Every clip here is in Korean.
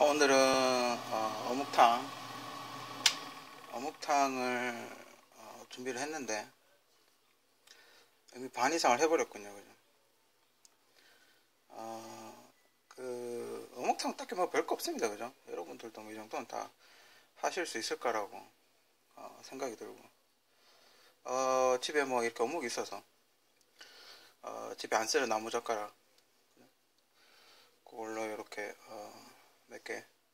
오늘은 어묵탕을 준비를 했는데 이미 반 이상을 해버렸군요. 그죠? 그 어묵탕 딱히 뭐 별거 없습니다. 그죠? 여러분들도 뭐 이 정도는 다 하실 수 있을 거라고 생각이 들고, 집에 뭐 이렇게 어묵이 있어서 집에 안 쓰는 나무젓가락 그걸로 이렇게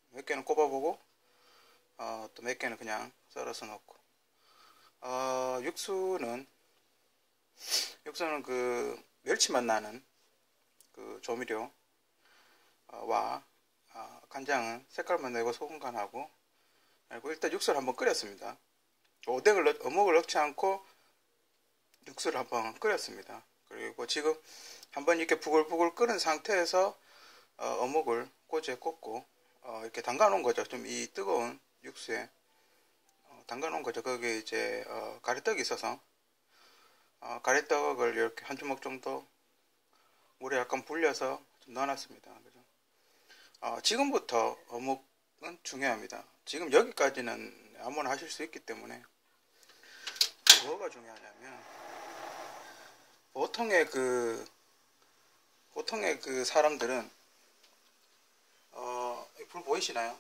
몇 개는 꼽아보고, 또 몇 개는 그냥 썰어서 넣고, 육수는 그 멸치맛 나는 그 조미료 와 간장은 색깔만 내고 소금 간하고, 그리고 일단 육수를 한번 끓였습니다. 어묵을 넣지 않고 육수를 한번 끓였습니다. 그리고 지금 한번 이렇게 부글부글 끓은 상태에서 어묵을 꼬지에 꽂고 이렇게 담가 놓은 거죠. 좀 이 뜨거운 육수에 담가 놓은 거죠. 거기에 이제 가래떡이 있어서 가래떡을 이렇게 한 주먹 정도 물에 약간 불려서 좀 넣어놨습니다. 그죠? 지금부터 어묵은 중요합니다. 지금 여기까지는 아무나 하실 수 있기 때문에 뭐가 중요하냐면, 보통의 그 사람들은 불 보이시나요?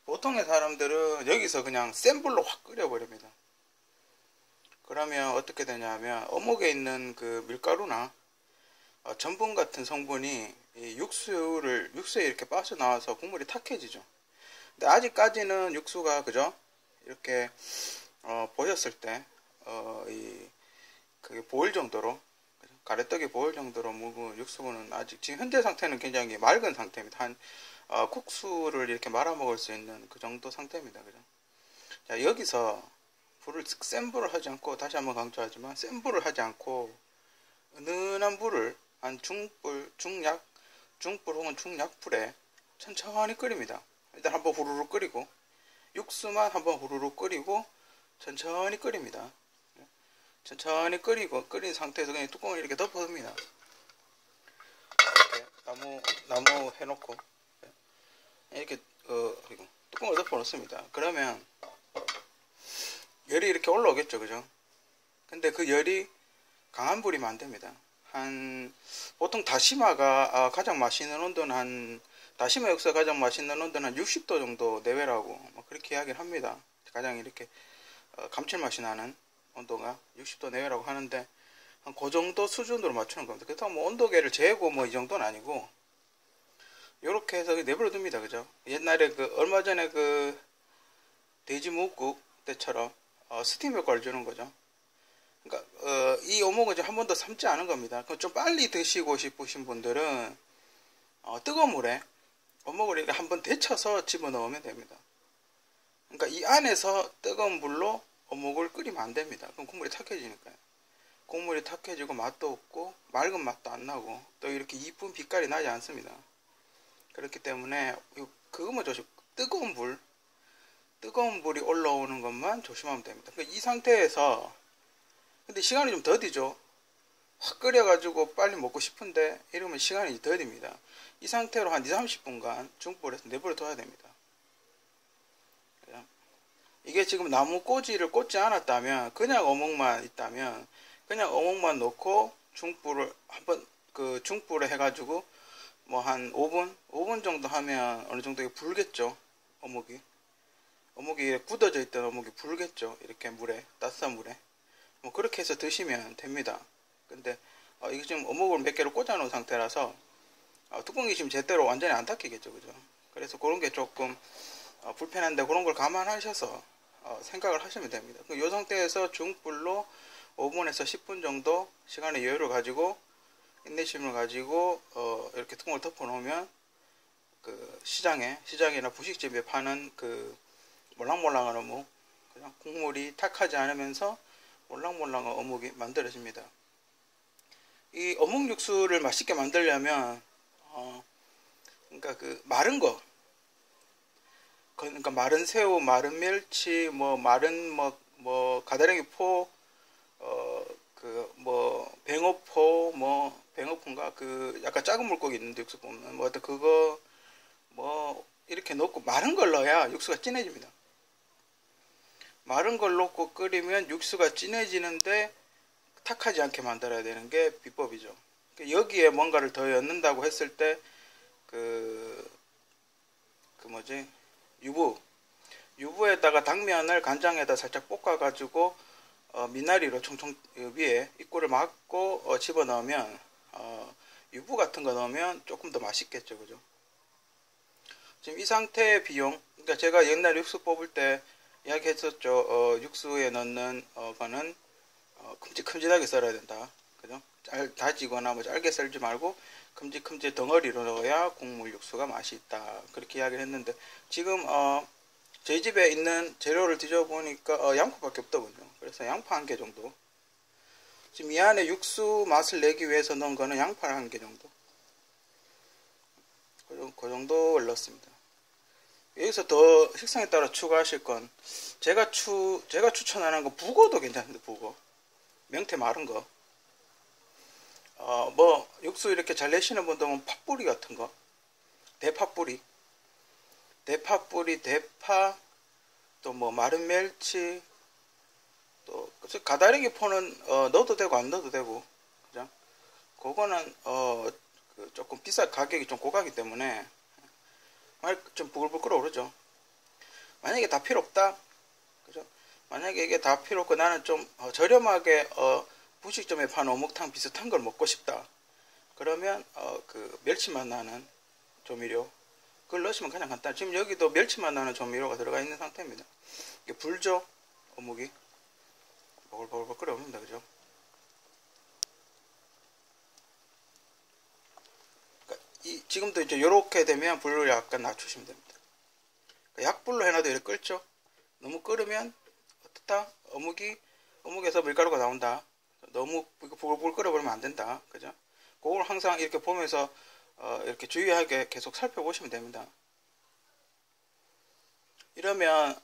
보통의 사람들은 여기서 그냥 센 불로 확 끓여버립니다. 그러면 어떻게 되냐면 어묵에 있는 그 밀가루나 전분 같은 성분이 이 육수에 이렇게 빠져나와서 국물이 탁해지죠. 근데 아직까지는 육수가, 그죠? 이렇게 보셨을 때 그게 보일 정도로, 그죠? 가래떡이 보일 정도로 묵은 육수는 아직 지금 현재 상태는 굉장히 맑은 상태입니다. 한 국수를 이렇게 말아 먹을 수 있는 그 정도 상태입니다. 그죠? 자, 여기서 센 불을 하지 않고, 다시 한번 강조하지만 센 불을 하지 않고 은은한 불을 한 중불 혹은 중약불에 천천히 끓입니다. 일단 한번 후루룩 끓이고, 육수만 한번 후루룩 끓이고 천천히 끓입니다. 천천히 끓인 상태에서 그냥 뚜껑을 이렇게 덮어둡니다. 이렇게 나무 해놓고 이렇게 그리고 뚜껑을 덮어 놓습니다. 그러면 열이 이렇게 올라오겠죠. 그죠? 근데 그 열이 강한 불이면 안 됩니다. 보통 다시마가 가장 맛있는 온도는 다시마 육수가 가장 맛있는 온도는 한 60도 정도 내외라고 뭐 그렇게 이야기를 합니다. 가장 이렇게 감칠맛이 나는 온도가 60도 내외라고 하는데, 한 그 정도 수준으로 맞추는 겁니다. 그렇다고 뭐 온도계를 재고 뭐 이 정도는 아니고, 요렇게 해서 내버려 둡니다. 그죠? 옛날에 얼마 전에 돼지 묵국 때처럼 스팀 효과를 주는 거죠. 그러니까 이 어묵은 한 번 더 삶지 않은 겁니다. 좀 빨리 드시고 싶으신 분들은 뜨거운 물에 어묵을 이렇게 한번 데쳐서 집어넣으면 됩니다. 그러니까 이 안에서 뜨거운 물로 어묵을 끓이면 안 됩니다. 그럼 국물이 탁해지니까요. 국물이 탁해지고 맛도 없고 맑은 맛도 안 나고 또 이렇게 이쁜 빛깔이 나지 않습니다. 그렇기 때문에 그것만 뜨거운 불이 올라오는 것만 조심하면 됩니다. 이 상태에서, 근데 시간이 좀 더디죠. 확 끓여가지고 빨리 먹고 싶은데 이러면 시간이 더딥니다. 이 상태로 한 2-30분간 중불에서 내버려 둬야 됩니다. 이게 지금 나무 꼬지를 꽂지 않았다면, 그냥 어묵만 있다면 그냥 어묵만 넣고 중불에 해가지고 뭐 한 5분 정도 하면 어느 정도 불겠죠. 어묵이 굳어져 있던 어묵이 불겠죠. 이렇게 따뜻한 물에 뭐 그렇게 해서 드시면 됩니다. 근데 이게 지금 어묵을 몇 개를 꽂아 놓은 상태라서 뚜껑이 지금 제대로 완전히 안 닫히겠죠. 그죠? 그래서 그런 게 조금 불편한데, 그런 걸 감안하셔서 생각을 하시면 됩니다. 이 상태에서 중불로 5분에서 10분 정도 시간의 여유를 가지고, 인내심을 가지고 이렇게 뚜껑을 덮어 놓으면 시장이나 분식집에 파는 몰랑몰랑한 어묵, 그냥 국물이 탁하지 않으면서 몰랑몰랑한 어묵이 만들어집니다. 이 어묵 육수를 맛있게 만들려면 그러니까 마른 거, 그러니까 마른 새우, 마른 멸치, 마른 가다랭이 포, 뱅어포, 뱅어포인가, 약간 작은 물고기 있는데 육수 보면 그거 뭐 이렇게 넣고 마른 걸 넣어야 육수가 진해집니다. 마른 걸 넣고 끓이면 육수가 진해지는데 탁하지 않게 만들어야 되는 게 비법이죠. 여기에 뭔가를 더 넣는다고 했을 때 뭐지, 유부에다가 당면을 간장에다 살짝 볶아가지고 미나리로 총총 위에 입구를 막고 집어넣으면 유부 같은 거 넣으면 조금 더 맛있겠죠, 그죠? 지금 이 상태의 비용, 그러니까 제가 옛날 육수 뽑을 때 이야기했었죠. 육수에 넣는 거는 큼직큼직하게 썰어야 된다, 그죠? 다지거나 뭐 짧게 썰지 말고 큼직큼직 덩어리로 넣어야 국물 육수가 맛이 있다, 그렇게 이야기를 했는데, 지금 저희 집에 있는 재료를 뒤져보니까 양파밖에 없더군요. 그래서 양파 1개 정도, 지금 이 안에 육수 맛을 내기 위해서 넣은 거는 양파 1개 정도, 그 정도를 넣습니다. 여기서 더 식상에 따라 추가하실 건, 제가 추천하는 거 북어도 괜찮은데, 북어 명태 마른 거, 뭐 육수 이렇게 잘 내시는 분들은 팥뿌리 같은 거, 대파뿌리, 대파, 또 뭐 마른 멸치, 또 가다리기 포는 넣어도 되고 안 넣어도 되고, 그죠? 그거는 조금 가격이 좀 고가기 때문에 좀 부글부글 끓어오르죠. 만약에 다 필요 없다, 그죠? 만약에 이게 다 필요 없고 나는 좀 저렴하게 분식점에 파는 어묵탕 비슷한 걸 먹고 싶다, 그러면 그 멸치맛 나는 조미료, 그걸 넣으시면 가장 간단. 지금 여기도 멸치맛 나는 조미료가 들어가 있는 상태입니다. 이게 불죠, 어묵이 보글보글 끓여옵니다, 그죠? 그러니까 지금도 이제 요렇게 되면 불을 약간 낮추시면 됩니다. 그러니까 약불로 해놔도 이렇게 끓죠. 너무 끓으면 어떻다? 어묵에서 밀가루가 나온다. 너무 부글부글 끓여버리면 안 된다, 그죠? 그걸 항상 이렇게 보면서 이렇게 주의하게 계속 살펴보시면 됩니다. 이러면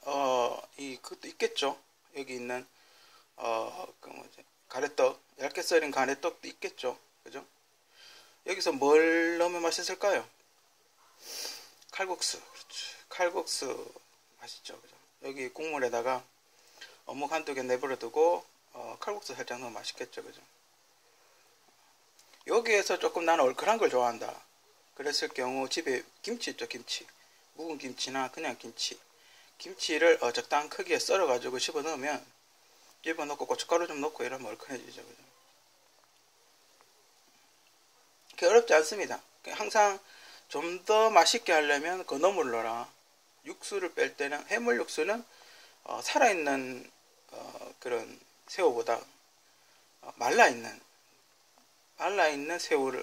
그것도 있겠죠. 여기 있는 가래떡, 얇게 썰인 가래떡도 있겠죠, 그죠? 여기서 뭘 넣으면 맛있을까요? 칼국수, 그렇죠. 칼국수 맛있죠, 그죠? 여기 국물에다가 어묵 1-2개 내버려 두고 칼국수 살짝 넣으면 맛있겠죠, 그죠? 여기에서 조금 나는 얼큰한 걸 좋아한다, 그랬을 경우 집에 김치 있죠, 김치, 묵은 김치나 그냥 김치를 적당한 크기에 썰어 가지고 집어넣으면, 집어넣고 고춧가루 좀 넣고 이러면 얼큰해지죠, 그죠? 그게 어렵지 않습니다. 항상 좀 더 맛있게 하려면 건어물 넣어라. 육수를 뺄 때는, 해물 육수는 살아있는 그런 새우보다 말라있는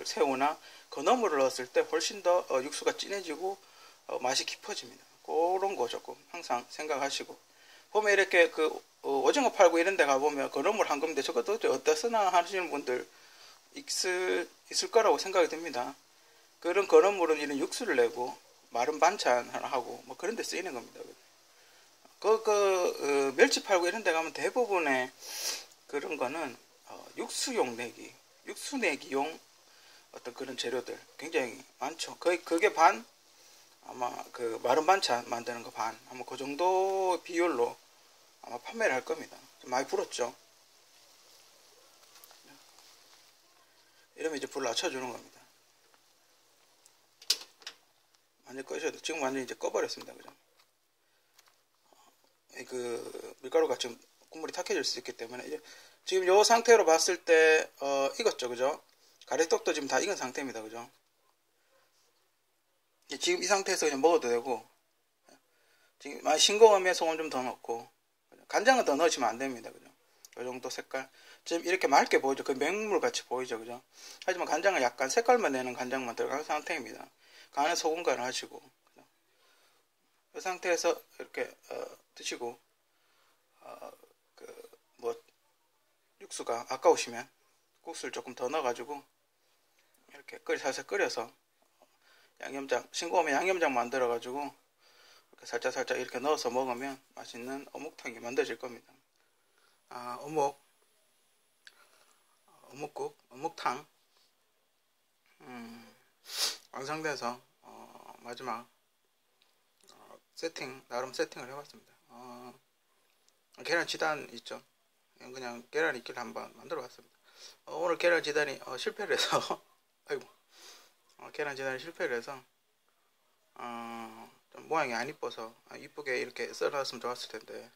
새우나 건어물을 넣었을 때 훨씬 더 육수가 진해지고 맛이 깊어집니다. 그런 거 조금 항상 생각하시고, 보면 이렇게 오징어 팔고 이런 데 가보면 건어물 한 건데 저것도 어디다 쓰나 하시는 분들 있을 거라고 생각이 듭니다. 그런 건어물은 이런 육수를 내고 마른 반찬 하나 하고 뭐 그런 데 쓰이는 겁니다. 멸치 팔고 이런 데 가면 대부분의 그런 거는 육수 내기용 어떤 그런 재료들 굉장히 많죠. 그게 반, 아마 그 마른 반찬 만드는 거 반, 아마 그 정도 비율로 아마 판매를 할 겁니다. 좀 많이 불었죠. 이러면 이제 불을 낮춰주는 겁니다. 완전 꺼셔도, 지금 완전 이제 꺼버렸습니다, 그죠? 밀가루가 지금 국물이 탁해질 수 있기 때문에, 이제 지금 요 상태로 봤을 때 익었죠, 그죠? 가래떡도 지금 다 익은 상태입니다, 그죠? 지금 이 상태에서 그냥 먹어도 되고, 지금 많이 싱거우면 소금 좀 더 넣고, 간장은 더 넣으시면 안 됩니다, 그죠? 요 정도 색깔. 지금 이렇게 맑게 보이죠? 그 맹물 같이 보이죠, 그죠? 하지만 간장은 약간 색깔만 내는 간장만 들어간 상태입니다. 간은 소금 간을 하시고, 그죠? 이 상태에서 이렇게 드시고, 육수가 아까우시면 국수를 조금 더 넣어가지고 이렇게 살살 끓여서 양념장, 싱거우면 양념장 만들어가지고 이렇게 살짝 이렇게 넣어서 먹으면 맛있는 어묵탕이 만들어질 겁니다. 어묵국, 어묵탕 완성돼서 마지막 나름 세팅을 해봤습니다. 계란 지단 있죠. 그냥 계란 있기를 한번 만들어 봤습니다. 오늘 계란 지단이 실패를 해서 아이고, 계란 지단이 실패를 해서 좀 모양이 안 이뻐서 이쁘게 이렇게 썰어놨으면 좋았을 텐데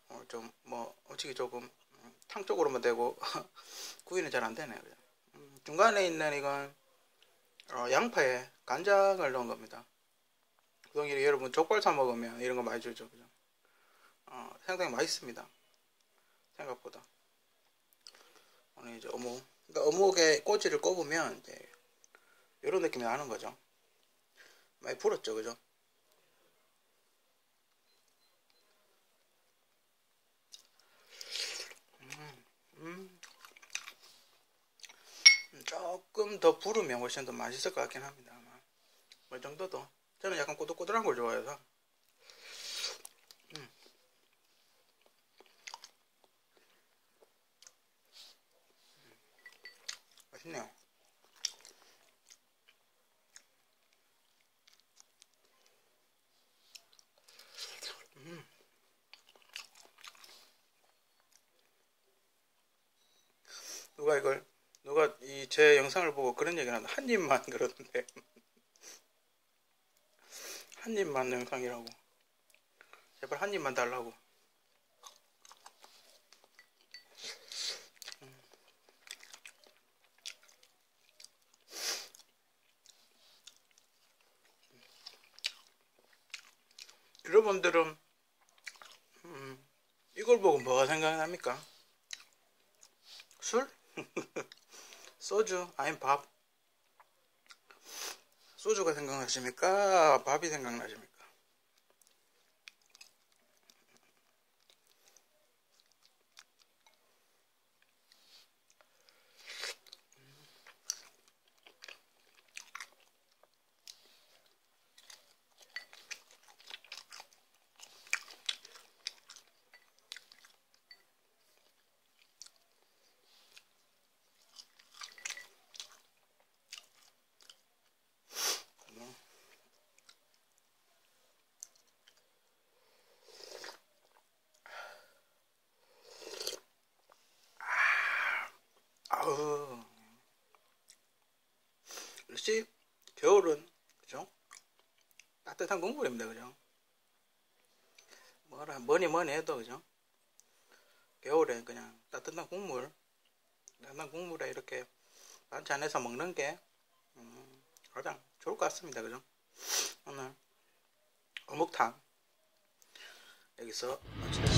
오늘 좀 솔직히 조금 탕 쪽으로만 되고 구이는 잘 안 되네요. 중간에 있는 이건 양파에 간장을 넣은 겁니다. 보통 여러분 족발 사 먹으면 이런 거 많이 주죠. 그죠? 상당히 맛있습니다. 생각보다. 오늘 이제 어묵. 그러니까 어묵에 꼬지를 꼽으면 이제 이런 느낌이 나는 거죠. 많이 불었죠, 그죠? 조금 더 부르면 훨씬 더 맛있을 것 같긴 합니다. 아마. 뭐 정도도. 저는 약간 꼬들꼬들한 걸 좋아해서. 맛있네요. 누가 제 영상을 보고 그런 얘기를 한다. 한 입만 그러던데. 한 입만 영상이라고. 제발 한 입만 달라고. 여러분들은 이걸 보고 뭐가 생각납니까? 술? 소주? 아니면 밥? 소주가 생각나십니까? 밥이 생각나십니까? 아우, 역시 겨울은 그죠? 따뜻한 국물입니다, 그죠? 뭐니 해도 그죠? 겨울에 그냥 따뜻한 국물에 이렇게 반찬해서 먹는 게 가장 좋을 것 같습니다, 그죠? 오늘 어묵탕 여기서 마치도록